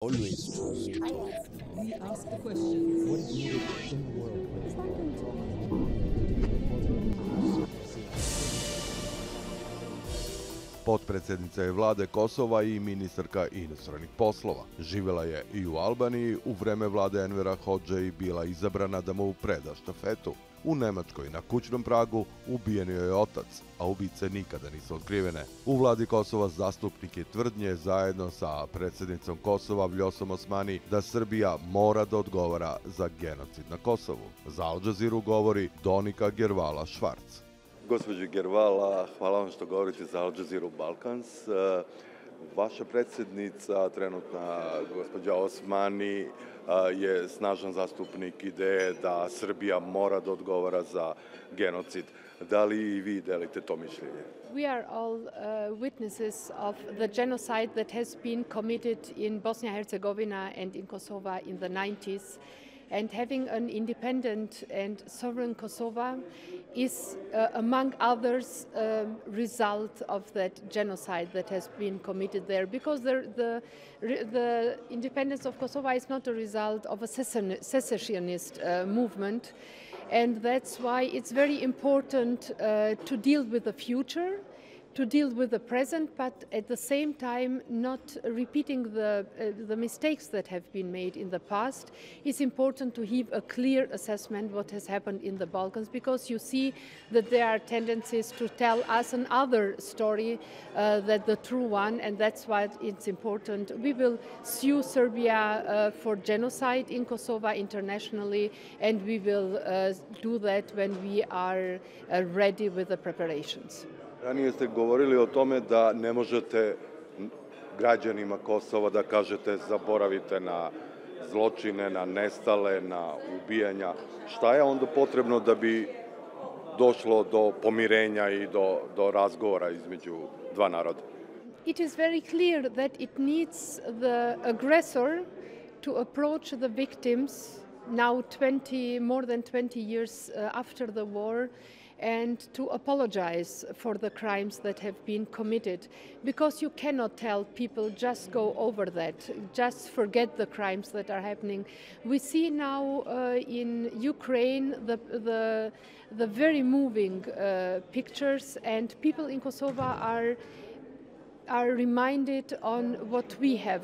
Always trust. We ask the questions. What is needed in the world? Potpredsjednica je Vlade Kosova i ministarka inostranih poslova. Živjela je i u Albaniji u vreme vlade Envera Hodže i bila izabrana da mu preda štafetu. U Nemačkoj na kućnom pragu ubijen joj je otac, a ubice nikada nisu otkrivene. U vladi Kosova zastupnik je tvrdnje zajedno sa predsjednicom Kosova Vljosom Osmani da Srbija mora da odgovara za genocid na Kosovu. Za Al Jazeeru govori Donika, Gervala, Švarc. Gospođo Gervala, hvala vam što govorite za Al Jazeeru Balkans. Vaša predsjednica, trenutna gospođa Osmani, je snažan zastupnik ideje da Srbija mora da odgovara za genocid. Da li i vi delite to mišljenje? We are all witnesses of the genocide that has been committed in Bosnia and Herzegovina and in Kosovo in the 90s. And having an independent and sovereign Kosovo is, among others, a result of that genocide that has been committed there. Because the independence of Kosovo is not a result of a secessionist movement. And that's why it's very important to deal with the future, to deal with the present, but at the same time not repeating the mistakes that have been made in the past. It's important to have a clear assessment what has happened in the Balkans, because you see that there are tendencies to tell us another story than the true one, and that's why it's important. We will sue Serbia for genocide in Kosovo internationally, and we will do that when we are ready with the preparations. Ranije ste govorili o tome da ne možete građanima Kosova da kažete zaboravite na zločine, na nestale, na ubijanja. Šta je onda potrebno da bi došlo do pomirenja i do razgovora između dva naroda? It is very clear that it needs the aggressor to approach the victims now more than 20 years after the war, and to apologize for the crimes that have been committed. Because you cannot tell people just go over that, just forget the crimes that are happening. We see now in Ukraine the very moving pictures, and people in Kosovo are reminded on what we have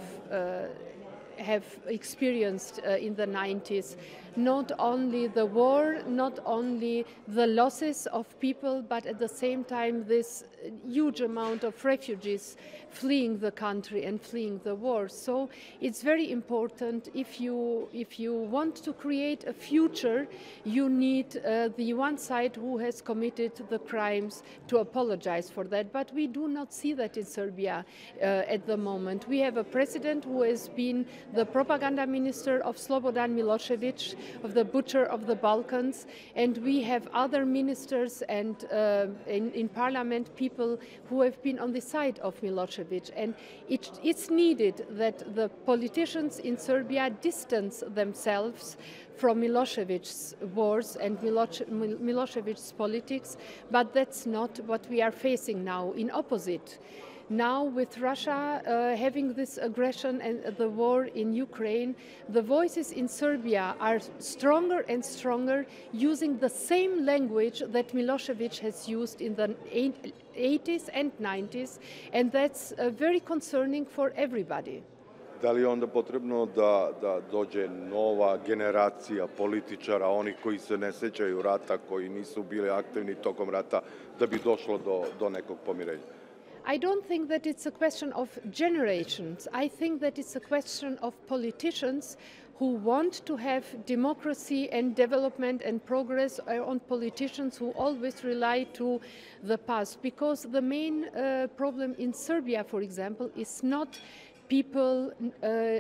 experienced in the 90s. Not only the war, not only the losses of people, but at the same time this huge amount of refugees fleeing the country and fleeing the war. So it's very important, if you want to create a future, you need the one side who has committed the crimes to apologize for that. But we do not see that in Serbia at the moment. We have a president who has been the propaganda minister of Slobodan Milošević, of the butcher of the Balkans, and we have other ministers and in parliament people who have been on the side of Milošević. And it's needed that the politicians in Serbia distance themselves from Milošević's wars and Milošević's politics, but that's not what we are facing now. In opposite, now with Russia having this aggression and the war in Ukraine, the voices in Serbia are stronger and stronger, using the same language that Milošević has used in the 80s and 90s, and that's very concerning for everybody. Da li je onda potrebno da dođe nova generacija političara, onih koji se ne sećaju rata, koji nisu bili aktivni tokom rata, da bi došlo do nekog pomirenja? I don't think that it's a question of generations. I think that it's a question of politicians who want to have democracy and development and progress, on politicians who always rely to the past. Because the main problem in Serbia, for example, is not people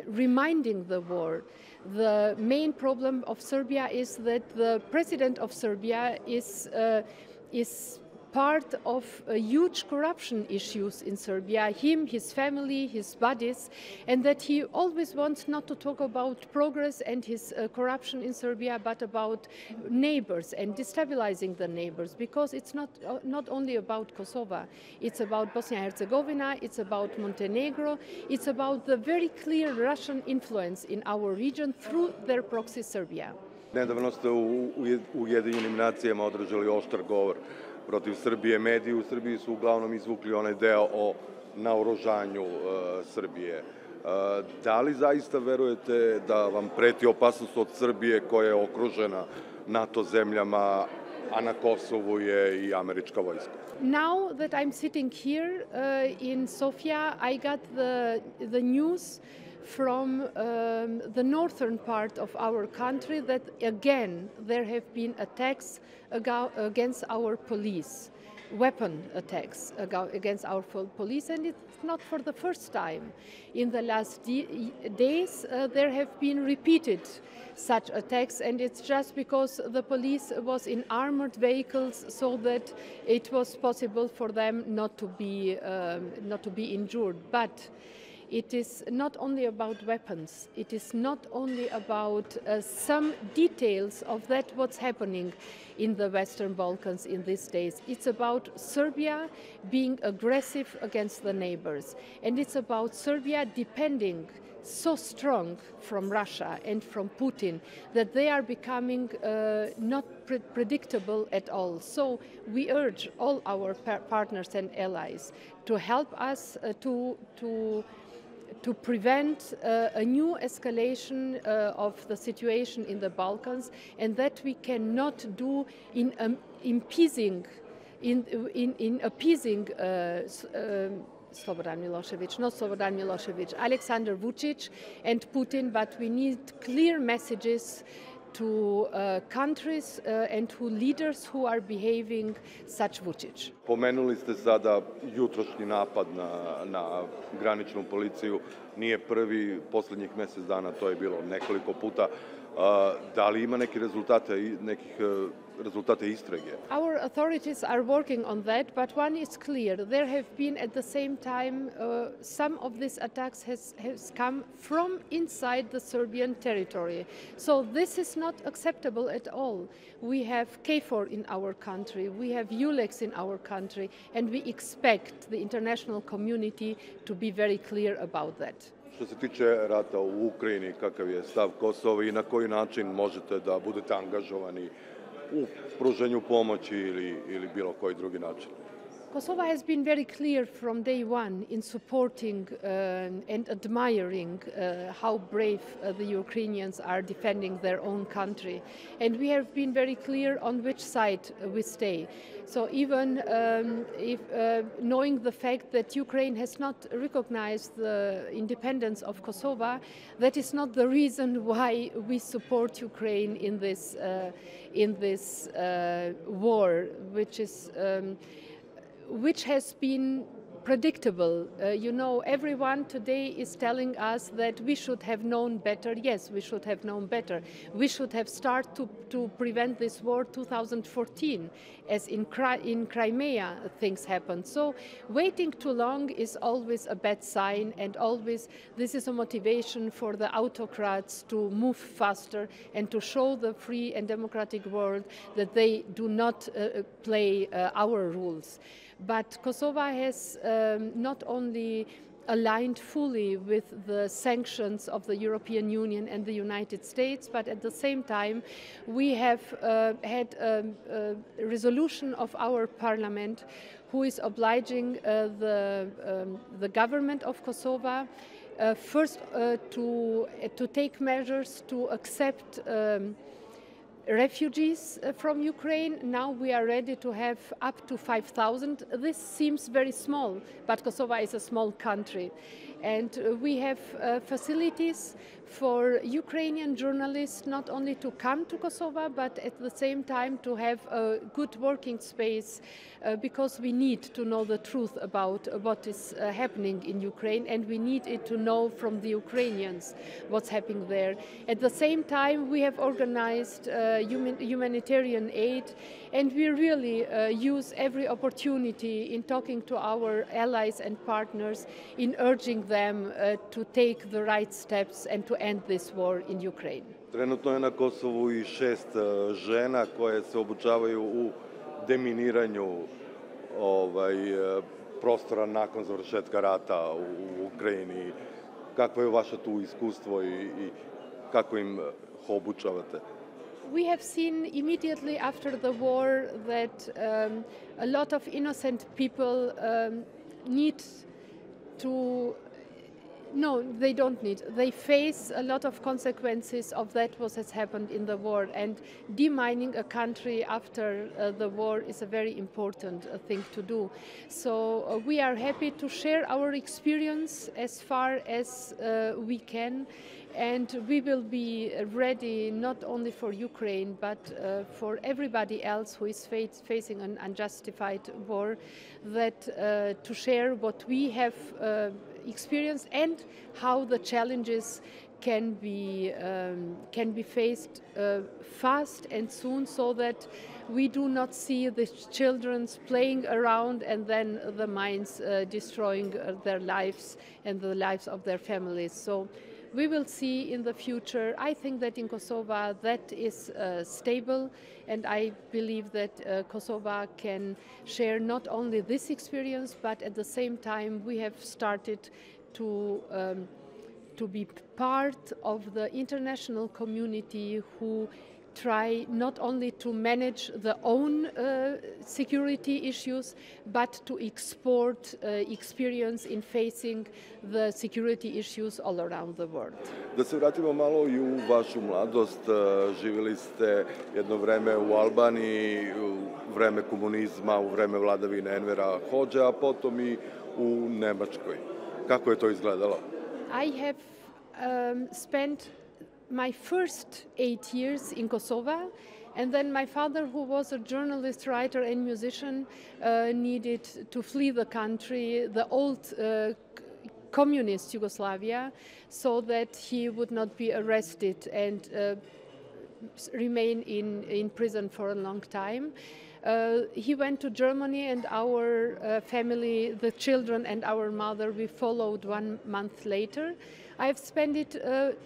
reminding the war. The main problem of Serbia is that the president of Serbia is part of huge corruption issues in Serbia, him, his family, his buddies, and that he always wants not to talk about progress and his corruption in Serbia, but about neighbors and destabilizing the neighbors, because it's not only about Kosovo, it's about Bosnia and Herzegovina, it's about Montenegro, it's about the very clear Russian influence in our region through their proxy Serbia. Nedavno ste u Ujedinjenim nacijama održali oštar govor protiv Srbije. Mediji u Srbiji su uglavnom izvukli onaj deo o naoružanju Srbije. Da li zaista verujete da vam preti opasnost od Srbije koja je okružena NATO zemljama, a na Kosovu je i američka vojska? Now that I'm sitting here in Sofia, I got the news from the northern part of our country that again there have been attacks against our police, weapon attacks against our police, and it's not for the first time. In the last days there have been repeated such attacks, and it's just because the police was in armored vehicles so that it was possible for them not to be injured. But it is not only about weapons, it is not only about some details of that what's happening in the Western Balkans in these days. It's about Serbia being aggressive against the neighbors, and it's about Serbia depending so strong from Russia and from Putin that they are becoming not predictable at all. So we urge all our partners and allies to help us to prevent a new escalation of the situation in the Balkans, and that we cannot do in appeasing Slobodan Milošević, not Slobodan Milošević, Aleksandar Vučić and Putin, but we need clear messages to countries and to leaders who are behaving such Vučić. Pomenuli ste sada jutrošnji napad na graničnu policiju. Nije prvi, posljednjih mjesec dana to je bilo nekoliko puta. Da li ima nekih rezultate istrage? Our authorities are working on that, but one is clear. There have been at the same time some of these attacks has come from inside the Serbian territory. So this is not acceptable at all. We have KFOR in our country, we have ULEX in our country, and we expect the international community to be very clear about that. Što se tiče rata u Ukrajini, kakav je stav Kosova i na koji način možete da budete angažovani u pružanju pomoći ili bilo koji drugi način? Kosovo has been very clear from day one in supporting and admiring how brave the Ukrainians are defending their own country. And we have been very clear on which side we stay. So even knowing the fact that Ukraine has not recognized the independence of Kosovo, that is not the reason why we support Ukraine in this war, which has been predictable. Everyone today is telling us that we should have known better. Yes, we should have known better. We should have started to prevent this war 2014, as in Crimea things happened. So waiting too long is always a bad sign, and always this is a motivation for the autocrats to move faster and to show the free and democratic world that they do not play our rules. But Kosovo has not only aligned fully with the sanctions of the European Union and the United States, but at the same time we have had a resolution of our parliament who is obliging the government of Kosovo first to take measures to accept refugees from Ukraine. Now we are ready to have up to 5,000. This seems very small, but Kosovo is a small country. And we have facilities for Ukrainian journalists not only to come to Kosovo, but at the same time to have a good working space because we need to know the truth about what is happening in Ukraine, and we need it to know from the Ukrainians what's happening there. At the same time, we have organized humanitarian aid, and we really use every opportunity in talking to our allies and partners in urging them to take the right steps and to end this war in Ukraine. Trenutno je na Kosovu i 6 žena koje se obučavaju u deminiranju prostora nakon završetka rata u Ukrajini. Kakvo je vaše tu iskustvo i kako im obučavate? We have seen immediately after the war that a lot of innocent people need to. No, they don't need. They face a lot of consequences of that what has happened in the war, and demining a country after the war is a very important thing to do. So we are happy to share our experience as far as we can, and we will be ready not only for Ukraine but for everybody else who is facing an unjustified war, that to share what we have experience and how the challenges can be faced fast and soon, so that we do not see the children playing around and then the mines destroying their lives and the lives of their families. So we will see in the future. I think that in Kosovo that is stable, and I believe that Kosovo can share not only this experience, but at the same time we have started to be part of the international community who try not only to manage their own security issues, but to export experience in facing the security issues all around the world. Da se vratimo malo i u vašu mladost. Živjeli ste jedno vreme u Albaniji, u vreme komunizma, u vreme vladavine Envera Hodže, a potom i u Nemačkoj. Kako je to izgledalo? I have spent my first 8 years in Kosovo, and then my father, who was a journalist, writer and musician, needed to flee the country, the old communist Yugoslavia, so that he would not be arrested and remain in prison for a long time. He went to Germany, and our family, the children and our mother, we followed 1 month later. I have spent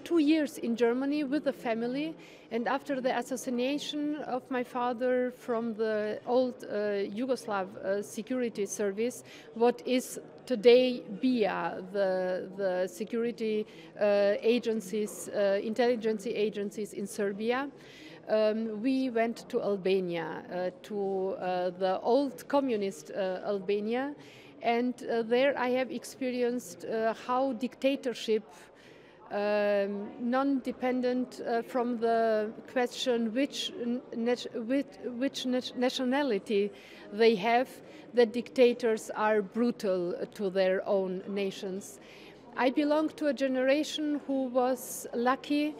2 years in Germany with the family, and after the assassination of my father from the old Yugoslav security service, what is today BIA, the security agencies, intelligence agencies in Serbia, we went to Albania, to the old communist Albania, and there I have experienced how dictatorship, non-dependent from the question which nationality they have, that dictators are brutal to their own nations. I belong to a generation who was lucky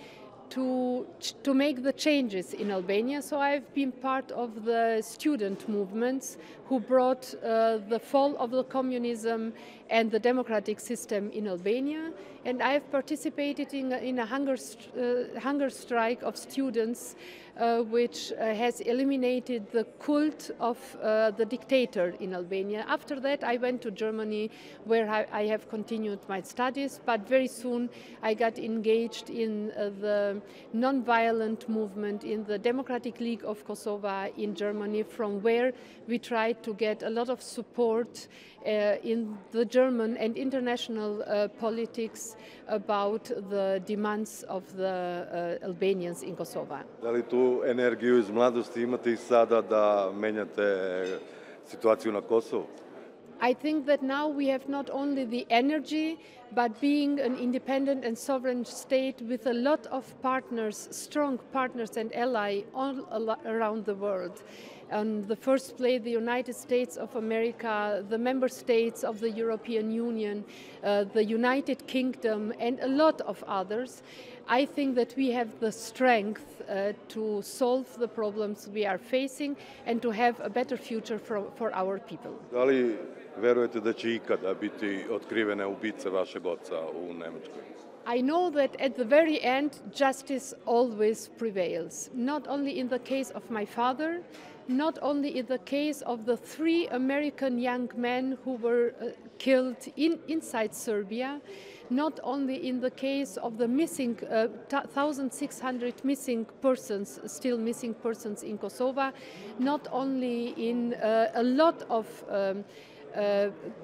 to make the changes in Albania, so I've been part of the student movements who brought the fall of the communism and the democratic system in Albania, and I've participated in a hunger strike of students which has eliminated the cult of the dictator in Albania. After that, I went to Germany, where I have continued my studies, but very soon I got engaged in the non-violent movement in the Democratic League of Kosovo in Germany, from where we tried to get a lot of support in the German and international politics about the demands of the Albanians in Kosovo. Da li tu energiju iz mladosti imate i sada da menjate situaciju na Kosovu? I think that now we have not only the energy, but being an independent and sovereign state with a lot of partners, strong partners and allies all around the world. On the first place, the United States of America, the member states of the European Union, the United Kingdom, and a lot of others. I think that we have the strength to solve the problems we are facing and to have a better future for our people. Da li verujete da će ikada biti otkrivene ubice vašeg oca u Nemačkoj? I know that at the very end, justice always prevails, not only in the case of my father, not only in the case of the 3 American young men who were killed inside Serbia, not only in the case of the missing 1,600 missing persons, still missing persons in Kosovo, not only in a lot of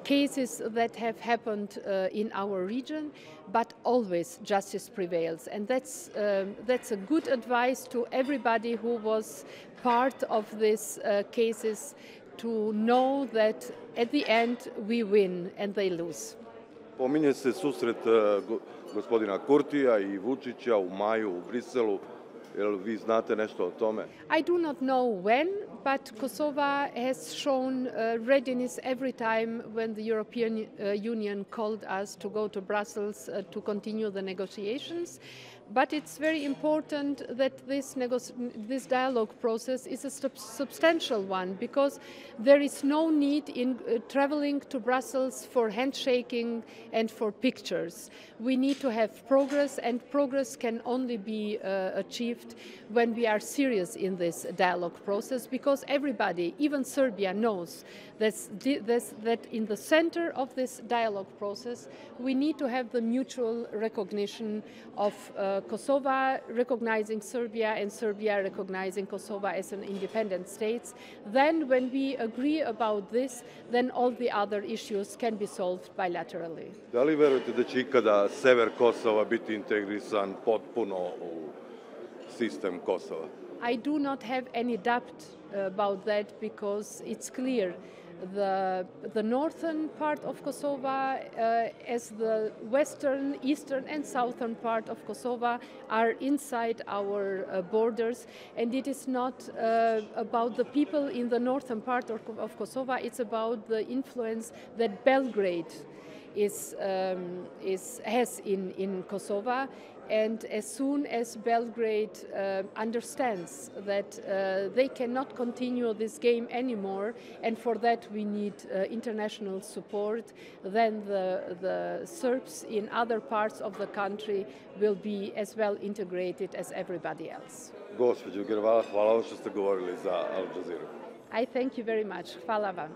cases that have happened in our region, but always justice prevails. And that's a good advice to everybody who was part of these cases, to know that at the end we win and they lose. Pominje se susret gospodina Kurtija I Vučića u maju u Briselu. Jel vi znate nešto o tome? I do not know when, but Kosovo has shown readiness every time when the European Union called us to go to Brussels to continue the negotiations. But it's very important that this dialogue process is a substantial one, because there is no need in traveling to Brussels for handshaking and for pictures. We need to have progress, and progress can only be achieved when we are serious in this dialogue process, because everybody, even Serbia, knows that in the center of this dialogue process we need to have the mutual recognition of Kosovo recognizing Serbia and Serbia recognizing Kosovo as an independent state. Then when we agree about this, then all the other issues can be solved bilaterally. Da li verujete da će ikada sever Kosova biti integrisan potpuno u sistem Kosova? I do not have any doubt about that, because it's clear the northern part of Kosovo, as the western, eastern and southern part of Kosovo are inside our borders, and it is not about the people in the northern part of Kosovo, it's about the influence that Belgrade has in Kosovo. And as soon as Belgrade understands that they cannot continue this game anymore, and for that we need international support, then the Serbs in other parts of the country will be as well integrated as everybody else. Gospođo Gervala, hvala vam što ste govorili za Al Jazeera. I thank you very much. Hvala vam.